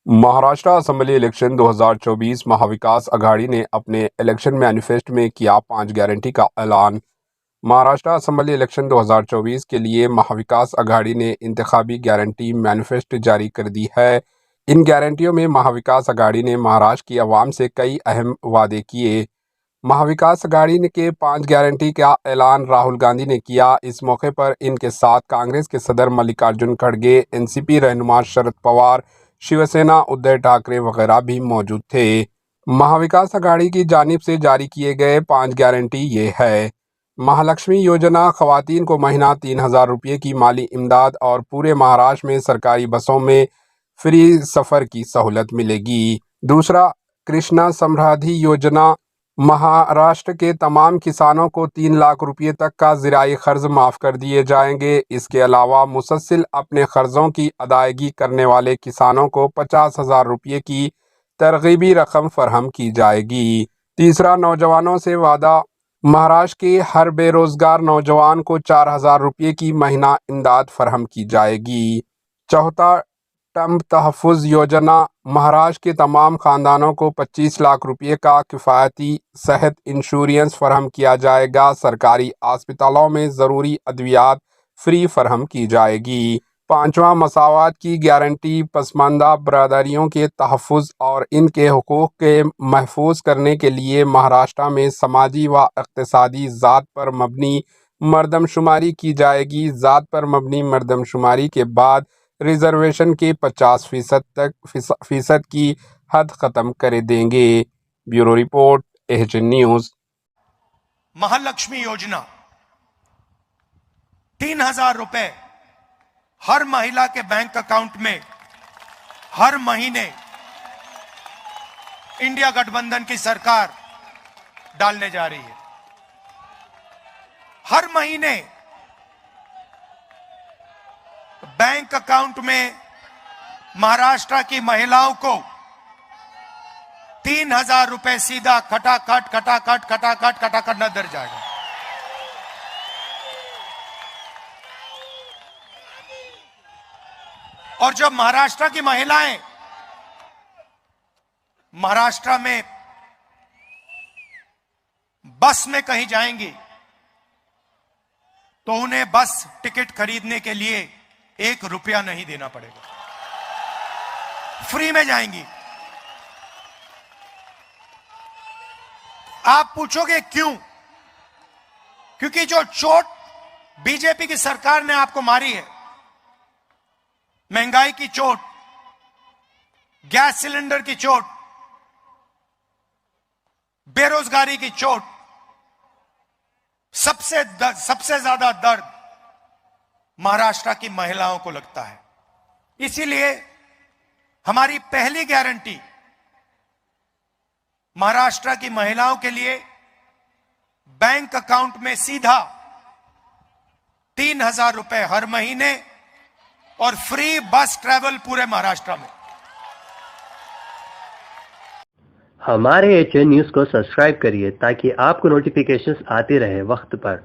Maharashtra assembly election 2024 Mahavikas Aghadi ने अपने election manifesto में किया 5 गारंटी का ऐलान। महाराष्ट्र असेंबली इलेक्शन 2024 के लिए महाविकास आघाड़ी ने इंतखाबी गारंटी मैनिफेस्टो जारी कर दी है। इन गारंटियों में महाविकास आघाड़ी ने महाराष्ट्र की आवाम से कई अहम वादे किए। महाविकास आघाड़ी के 5 गारंटी का ऐलान राहुल गांधी ने किया। इस मौके पर इनके साथ कांग्रेस के सदर मल्लिकार्जुन खड़गे, एनसीपी रहनुमा शरद पवार, शिवसेना उद्धव ठाकरे वगैरह भी मौजूद थे। महाविकास आघाड़ी की जानिब से जारी किए गए 5 गारंटी ये है। महालक्ष्मी योजना, खवातीन को महीना 3,000 रुपये की माली इमदाद और पूरे महाराष्ट्र में सरकारी बसों में फ्री सफ़र की सहूलत मिलेगी। दूसरा, कृष्णा समृद्धि योजना, महाराष्ट्र के तमाम किसानों को 3 लाख रुपये तक का ज़राई क़र्ज़ माफ़ कर दिए जाएंगे। इसके अलावा मुसलसल अपने क़र्ज़ों की अदायगी करने वाले किसानों को 50,000 रुपये की तरग़ीबी रकम फराहम की जाएगी। तीसरा, नौजवानों से वादा, महाराष्ट्र के हर बेरोज़गार नौजवान को 4,000 रुपये की महीना इमदाद फराहम की जाएगी। चौथा, टर्म तहफ़्फ़ुज़ योजना, महाराष्ट्र के तमाम ख़ानदानों को 25 लाख रुपये का किफ़ायती सेहत इंश्योरेंस फराहम किया जाएगा। सरकारी अस्पतालों में ज़रूरी अद्वियात फ्री फराहम की जाएगी। पाँचवा, मसावात की गारंटी, पसमानदा बरादरियों के तहफ़्फ़ुज़ और इनके हुकूक़ के महफूज करने के लिए महाराष्ट्र में समाजी व इक़्तिसादी ज़ात पर मबनी मरदमशुमारी की जाएगी। ज़ात पर मबनी मरदमशुमारी के बाद रिजर्वेशन के 50% की हद ख़त्म कर देंगे। Bureau report, HN news. Mahalakshmi योजना, 3,000 रुपए हर महिला के बैंक अकाउंट में हर महीने इंडिया गठबंधन की सरकार डालने जा रही है। हर महीने बैंक अकाउंट में महाराष्ट्र की महिलाओं को 3,000 रुपए सीधा खटाखट नजर जाएगा। और जब महाराष्ट्र की महिलाएं महाराष्ट्र में बस में कहीं जाएंगी तो उन्हें बस टिकट खरीदने के लिए 1 रुपया नहीं देना पड़ेगा, फ्री में जाएंगी। आप पूछोगे क्यों? क्योंकि जो चोट बीजेपी की सरकार ने आपको मारी है, महंगाई की चोट, गैस सिलेंडर की चोट, बेरोजगारी की चोट, सबसे ज्यादा दर्द महाराष्ट्र की महिलाओं को लगता है। इसीलिए हमारी पहली गारंटी महाराष्ट्र की महिलाओं के लिए बैंक अकाउंट में सीधा 3,000 रुपए हर महीने और फ्री बस ट्रैवल पूरे महाराष्ट्र में। हमारे एचएन न्यूज़ को सब्सक्राइब करिए ताकि आपको नोटिफिकेशंस आते रहे वक्त पर।